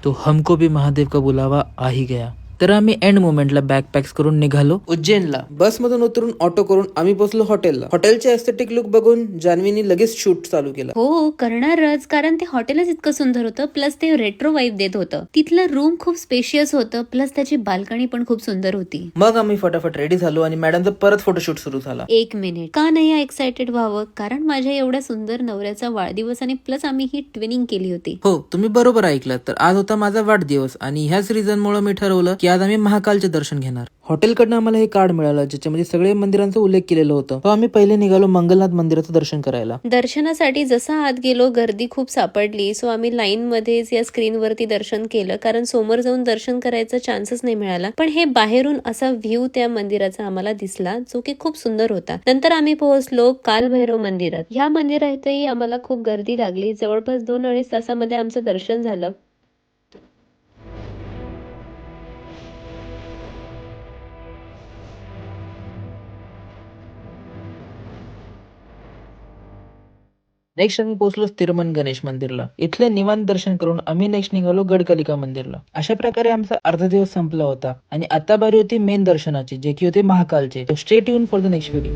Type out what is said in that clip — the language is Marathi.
तो हमको भी महादेव का बुलावा आ ही गया. तर आम्ही एंड मोमेंटला बॅग पॅक्स करून निघालो उज्जैनला. बसमधून उतरून ऑटो करून आम्ही पोहोचलो हॉटेलला. हॉटेलचे एस्थेटिक लुक बघून जान्हवीने लगेच शूट चालू केलं. हो करणारच, कारण ते हॉटेलच इतकं सुंदर होतं, प्लस ते रेट्रो वाईब देत होतं. तिथलं रूम खूप स्पेशियस होतं, प्लस त्याची बाल्कनी पण खूप सुंदर होती. मग आम्ही फटाफट रेडी झालो आणि मॅडमचा परत फोटोशूट सुरू झाला. एक मिनिट, का नाही एक्साइटेड व्हावं, कारण माझ्या एवढ्या सुंदर नवऱ्याचा वाढदिवस आणि प्लस आम्ही ही ट्विनिंग केली होती. हो, तुम्ही बरोबर ऐकलं. तर आज होता माझा वाढदिवस आणि ह्याच रिझन मुळे मी ठरवलं की आज आम्ही महाकालचे दर्शन घेणार. हॉटेलकडनं आम्हाला हे कार्ड मिळालं ज्याच्यामध्ये सगळे मंदिरांचा उल्लेख केलेलं होतं. तो आम्ही पहिले निघालो मंगलनाथ मंदिराचं दर्शन करायला. दर्शनासाठी जसं आत गेलो गर्दी खूप सापडली, सो आम्ही लाईन मध्येच या स्क्रीनवरती दर्शन केलं, कारण समोर जाऊन दर्शन करायचा चान्सच नाही मिळाला. पण हे बाहेरून असा व्ह्यू त्या मंदिराचा आम्हाला दिसला, जो की खूप सुंदर होता. नंतर आम्ही पोहोचलो कालभैरव मंदिरात. ह्या मंदिरातही आम्हाला खूप गर्दी लागली. जवळपास 2-2.5 तासामध्ये आमचं दर्शन झालं. नेक्स्ट आम्ही पोहोचलो तिरुमन गणेश मंदिरला. इथले निवांत दर्शन करून आम्ही नेक्स्ट निघालो गडकालिका मंदिरला. अशा प्रकारे आमचा अर्धा दिवस संपला होता आणि आता बारी होती मेन दर्शनाची, जे की होते महाकालचे. Stay tune for the next video.